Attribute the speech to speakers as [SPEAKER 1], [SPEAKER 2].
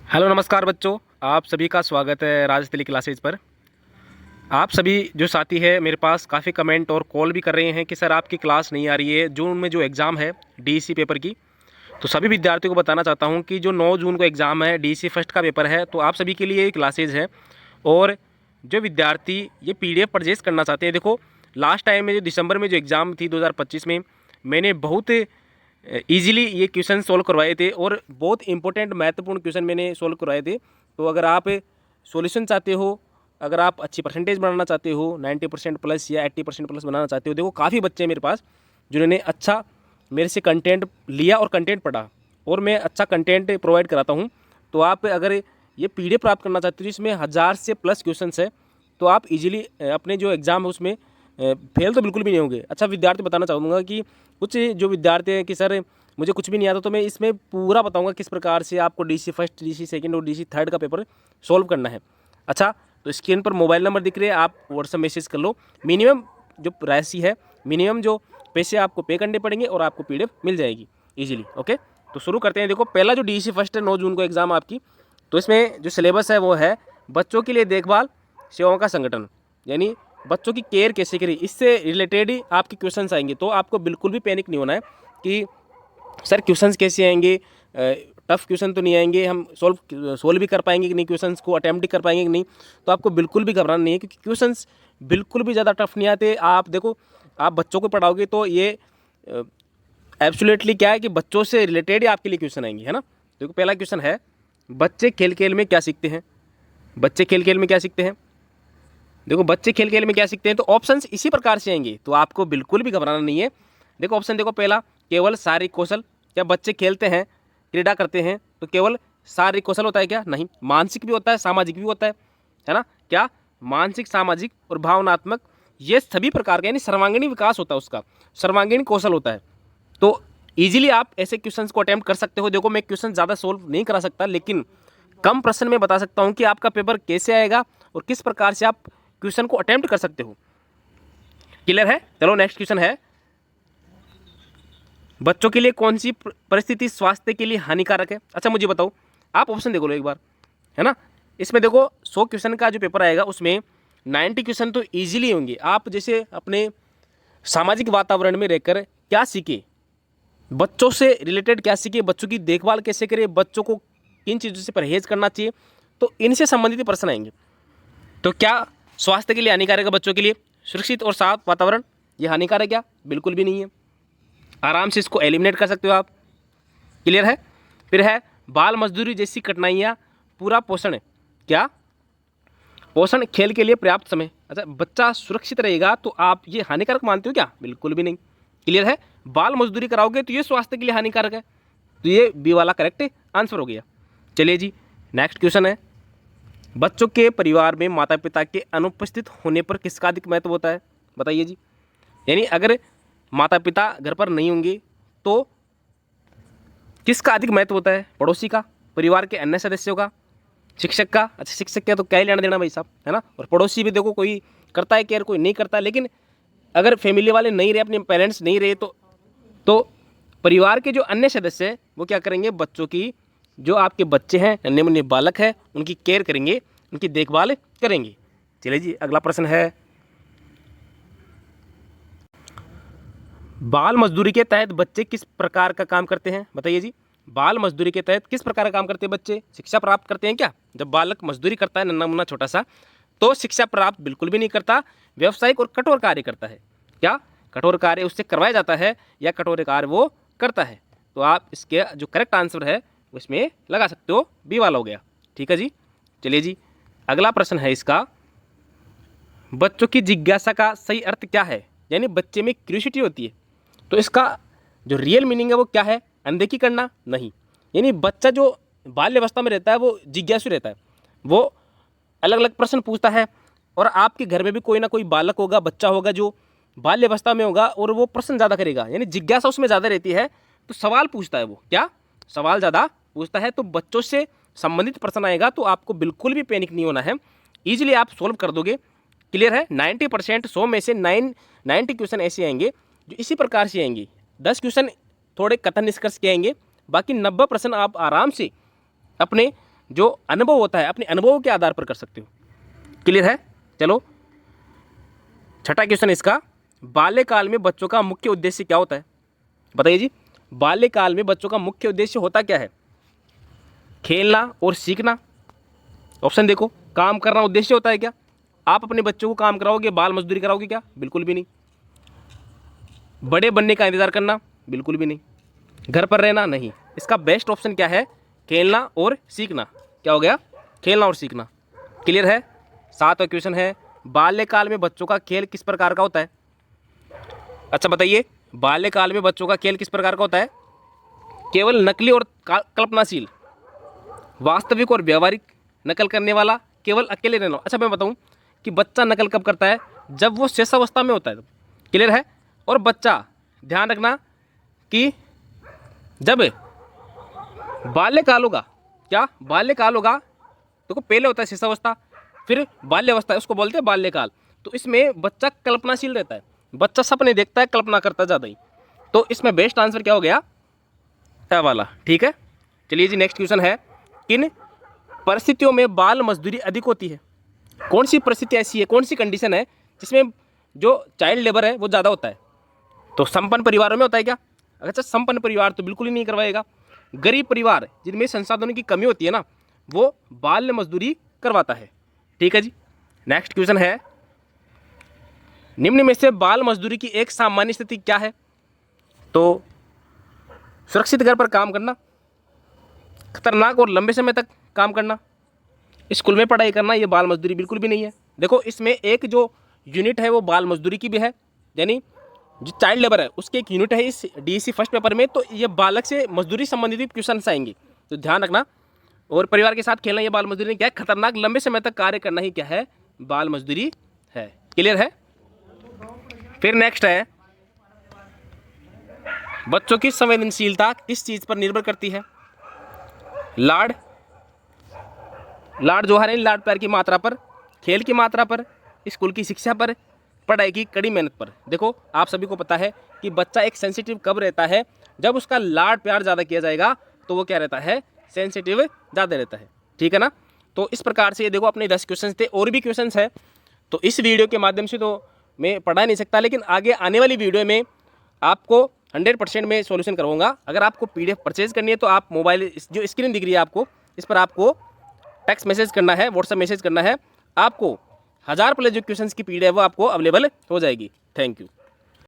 [SPEAKER 1] Hello नमस्कार बच्चों, आप सभी का स्वागत है राजस्थली क्लासेज पर। आप सभी जो साथी है मेरे पास काफ़ी कमेंट और कॉल भी कर रहे हैं कि सर आपकी क्लास नहीं आ रही है। जून में जो एग्ज़ाम है डीईसी पेपर की, तो सभी विद्यार्थियों को बताना चाहता हूं कि जो 9 जून को एग्ज़ाम है, डीईसी फर्स्ट का पेपर है, तो आप सभी के लिए क्लासेज है। और जो विद्यार्थी ये पीडीएफ परचेज़ करना चाहते हैं, देखो लास्ट टाइम में जो दिसंबर में जो एग्ज़ाम थी 2025 में, मैंने बहुत ईजिली ये क्वेश्चन सोल्व करवाए थे और बहुत इंपॉर्टेंट महत्वपूर्ण क्वेश्चन मैंने सोल्व करवाए थे। तो अगर आप सॉल्यूशन चाहते हो, अगर आप अच्छी परसेंटेज बनाना चाहते हो, 90% प्लस या 80% प्लस बनाना चाहते हो, देखो काफ़ी बच्चे हैं मेरे पास जिन्होंने अच्छा मेरे से कंटेंट लिया और कंटेंट पढ़ा, और मैं अच्छा कंटेंट प्रोवाइड कराता हूँ। तो आप अगर ये पीडीएफ प्राप्त करना चाहते हो जिसमें 1000 से प्लस क्वेश्चन है, तो आप इजीली अपने जो एग्ज़ाम है उसमें फेल तो बिल्कुल भी नहीं होंगे। अच्छा विद्यार्थी बताना चाहूँगा कि कुछ जो विद्यार्थी हैं कि सर मुझे कुछ भी नहीं आता, तो मैं इसमें पूरा बताऊंगा किस प्रकार से आपको डीसी फर्स्ट, डीसी सेकंड और डीसी थर्ड का पेपर सॉल्व करना है। अच्छा, तो स्क्रीन पर मोबाइल नंबर दिख रहे हैं, आप व्हाट्सएप मैसेज कर लो। मिनिमम जो राशि है, मिनिमम जो पैसे आपको पे करने पड़ेंगे और आपको पीडीएफ मिल जाएगी इजीली। ओके, तो शुरू करते हैं। देखो पहला जो डीसी फर्स्ट है 9 जून को एग्ज़ाम आपकी, तो इसमें जो सिलेबस है वो है बच्चों के लिए देखभाल सेवाओं का संगठन, यानी बच्चों की केयर कैसे करें, इससे रिलेटेड ही आपके क्वेश्चंस आएंगे। तो आपको बिल्कुल भी पैनिक नहीं होना है कि सर क्वेश्चंस कैसे आएंगे, टफ क्वेश्चन तो नहीं आएंगे, हम सोल्व भी कर पाएंगे कि नहीं, क्वेश्चंस को अटैम्प्ट भी कर पाएंगे कि नहीं। तो आपको बिल्कुल भी घबराना नहीं है, क्योंकि क्वेश्चंस बिल्कुल भी ज़्यादा टफ नहीं आते। आप देखो, आप बच्चों को पढ़ाओगे तो ये एब्सोल्युटली क्या है कि बच्चों से रिलेटेड ही आपके लिए क्वेश्चन आएंगे, है ना। देखो पहला क्वेश्चन है, बच्चे खेल खेल में क्या सीखते हैं। बच्चे खेल खेल में क्या सीखते हैं, देखो बच्चे खेल खेल में क्या सीखते हैं, तो ऑप्शंस इसी प्रकार से आएंगे, तो आपको बिल्कुल भी घबराना नहीं है। देखो ऑप्शन देखो, पहला केवल शारीरिक कौशल, क्या बच्चे खेलते हैं, क्रीड़ा करते हैं तो केवल शारीरिक कौशल होता है क्या, नहीं, मानसिक भी होता है, सामाजिक भी होता है ना। क्या मानसिक, सामाजिक और भावनात्मक, ये सभी प्रकार का, यानी सर्वांगीण विकास होता है उसका, सर्वांगीण कौशल होता है। तो इजीली आप ऐसे क्वेश्चंस को अटेम्प्ट कर सकते हो। देखो मैं क्वेश्चन ज़्यादा सोल्व नहीं करा सकता, लेकिन कम प्रश्न में बता सकता हूँ कि आपका पेपर कैसे आएगा और किस प्रकार से आप क्वेश्चन को अटेम्प्ट कर सकते हो। क्लियर है। चलो नेक्स्ट क्वेश्चन है, बच्चों के लिए कौन सी परिस्थिति स्वास्थ्य के लिए हानिकारक है। अच्छा मुझे बताओ, आप ऑप्शन देखो लो एक बार, है ना। इसमें देखो 100 क्वेश्चन का जो पेपर आएगा उसमें 90 क्वेश्चन तो ईजिली होंगे। आप जैसे अपने सामाजिक वातावरण में रहकर क्या सीखे, बच्चों से रिलेटेड क्या सीखे, बच्चों की देखभाल कैसे करें, बच्चों को किन चीज़ों से परहेज करना चाहिए, तो इनसे संबंधित प्रश्न आएंगे। तो क्या स्वास्थ्य के लिए हानिकारक है बच्चों के लिए सुरक्षित और साफ वातावरण, ये हानिकारक क्या, बिल्कुल भी नहीं है, आराम से इसको एलिमिनेट कर सकते हो आप। क्लियर है। फिर है बाल मजदूरी जैसी कठिनाइयाँ, पूरा पोषण, क्या पोषण, खेल के लिए पर्याप्त समय। अच्छा बच्चा सुरक्षित रहेगा तो आप ये हानिकारक मानते हो क्या, बिल्कुल भी नहीं। क्लियर है। बाल मजदूरी कराओगे तो ये स्वास्थ्य के लिए हानिकारक है, तो ये बी वाला करेक्ट आंसर हो गया। चलिए जी नेक्स्ट क्वेश्चन है, बच्चों के परिवार में माता पिता के अनुपस्थित होने पर किसका अधिक महत्व होता है, बताइए जी। यानी अगर माता पिता घर पर नहीं होंगे तो किसका अधिक महत्व होता है, पड़ोसी का, परिवार के अन्य सदस्यों का, शिक्षक का। अच्छा शिक्षक का तो क्या ही लेना देना भाई साहब, है ना। और पड़ोसी भी देखो, कोई करता है केयर, कोई नहीं करता। लेकिन अगर फैमिली वाले नहीं रहे, अपने पेरेंट्स नहीं रहे, तो परिवार के जो अन्य सदस्य हैं वो क्या करेंगे, बच्चों की, जो आपके बच्चे हैं, नन्हे मुन्ने बालक है, उनकी केयर करेंगे, उनकी देखभाल करेंगे। चलिए जी अगला प्रश्न है, बाल मजदूरी के तहत बच्चे किस प्रकार का काम करते हैं, बताइए जी। बाल मजदूरी के तहत किस प्रकार का काम करते हैं बच्चे, शिक्षा प्राप्त करते हैं क्या। जब बालक मजदूरी करता है नन्हा मुन्ना छोटा सा, तो शिक्षा प्राप्त बिल्कुल भी नहीं करता, व्यावसायिक और कठोर कार्य करता है। क्या कठोर कार्य उससे करवाया जाता है या कठोर कार्य वो करता है। तो आप इसके जो करेक्ट आंसर है उसमें लगा सकते हो, बी वाला हो गया। ठीक है जी। चलिए जी अगला प्रश्न है इसका, बच्चों की जिज्ञासा का सही अर्थ क्या है, यानी बच्चे में क्यूरियोसिटी होती है, तो इसका जो रियल मीनिंग है वो क्या है, अनदेखी करना, नहीं। यानी बच्चा जो बाल्यावस्था में रहता है वो जिज्ञासु रहता है, वो अलग अलग प्रश्न पूछता है। और आपके घर में भी कोई ना कोई बालक होगा, बच्चा होगा जो बाल्यावस्था में होगा और वो प्रश्न ज़्यादा करेगा, यानी जिज्ञासा उसमें ज़्यादा रहती है, तो सवाल पूछता है वो, क्या सवाल ज़्यादा पूछता है। तो बच्चों से संबंधित प्रश्न आएगा तो आपको बिल्कुल भी पैनिक नहीं होना है, ईजिली आप सोल्व कर दोगे। क्लियर है। 90% 100 में से 90 क्वेश्चन ऐसे आएंगे जो इसी प्रकार से आएंगे, 10 क्वेश्चन थोड़े कथन निष्कर्ष के आएंगे, बाकी 90 प्रश्न आप आराम से अपने जो अनुभव होता है अपने अनुभव के आधार पर कर सकते हो। क्लियर है? चलो छठा क्वेश्चन इसका, बाल्यकाल में बच्चों का मुख्य उद्देश्य क्या होता है? बताइए जी, बाल्यकाल में बच्चों का मुख्य उद्देश्य होता क्या है? खेलना और सीखना। ऑप्शन देखो, काम करना उद्देश्य होता है क्या? आप अपने बच्चों को काम कराओगे, बाल मजदूरी कराओगे क्या? बिल्कुल भी नहीं। बड़े बनने का इंतजार करना? बिल्कुल भी नहीं। घर पर रहना? नहीं। इसका बेस्ट ऑप्शन क्या है? खेलना और सीखना। क्या हो गया? खेलना और सीखना। क्लियर है? सातवां क्वेश्चन है, बाल्यकाल में बच्चों का खेल किस प्रकार का होता है? अच्छा बताइए, बाल्यकाल में बच्चों का खेल किस प्रकार का होता है? केवल नकली और कल्पनाशील, वास्तविक और व्यवहारिक, नकल करने वाला, केवल अकेले रहना। अच्छा मैं बताऊं कि बच्चा नकल कब करता है? जब वो शेषावस्था में होता है। क्लियर है? और बच्चा, ध्यान रखना कि जब बाल्यकाल होगा, क्या बाल्यकाल होगा, तो पहले होता है शेषावस्था, फिर बाल्यावस्था, उसको बोलते हैं बाल्यकाल। तो इसमें बच्चा कल्पनाशील रहता है, बच्चा सपने देखता है, कल्पना करता है ज़्यादा ही। तो इसमें बेस्ट आंसर क्या हो गया? ए वाला। ठीक है, चलिए जी नेक्स्ट क्वेश्चन है, किन परिस्थितियों में बाल मजदूरी अधिक होती है? कौन सी परिस्थिति ऐसी है, कौन सी कंडीशन है जिसमें जो चाइल्ड लेबर है वो ज़्यादा होता है? तो संपन्न परिवारों में होता है क्या? अच्छा, संपन्न परिवार तो बिल्कुल ही नहीं करवाएगा। गरीब परिवार जिनमें संसाधनों की कमी होती है ना, वो बाल मजदूरी करवाता है। ठीक है जी, नेक्स्ट क्वेश्चन है, निम्न में से बाल मजदूरी की एक सामान्य स्थिति क्या है? तो सुरक्षित घर पर काम करना, खतरनाक और लंबे समय तक काम करना, स्कूल में पढ़ाई करना, ये बाल मजदूरी बिल्कुल भी नहीं है। देखो इसमें एक जो यूनिट है वो बाल मजदूरी की भी है, यानी जो चाइल्ड लेबर है उसकी एक यूनिट है इस डीएससी फर्स्ट पेपर में। तो ये बालक से मजदूरी संबंधित भी क्वेश्चन आएंगे, तो ध्यान रखना। और परिवार के साथ खेलना ये बाल मजदूरी नहीं, क्या है? खतरनाक लंबे समय तक कार्य करना ही क्या है? बाल मजदूरी है। क्लियर है? फिर नेक्स्ट है, बच्चों की संवेदनशीलता किस चीज पर निर्भर करती है? लाड जो है लाड प्यार की मात्रा पर, खेल की मात्रा पर, स्कूल की शिक्षा पर, पढ़ाई की कड़ी मेहनत पर। देखो आप सभी को पता है कि बच्चा एक सेंसिटिव कब रहता है? जब उसका लाड प्यार ज़्यादा किया जाएगा तो वो क्या रहता है? सेंसिटिव ज़्यादा रहता है। ठीक है ना? तो इस प्रकार से ये देखो अपने 10 क्वेश्चन थे, और भी क्वेश्चन है। तो इस वीडियो के माध्यम से तो मैं पढ़ा नहीं सकता, लेकिन आगे आने वाली वीडियो में आपको 100% में सॉल्यूशन करवाऊंगा। अगर आपको PDF परचेज करनी है तो आप मोबाइल जो स्क्रीन दिख रही है आपको, इस पर आपको टेक्स्ट मैसेज करना है, व्हाट्सएप मैसेज करना है। आपको 1000 प्लस जो क्वेश्चंस की PDF है वो आपको अवेलेबल हो जाएगी। Thank you.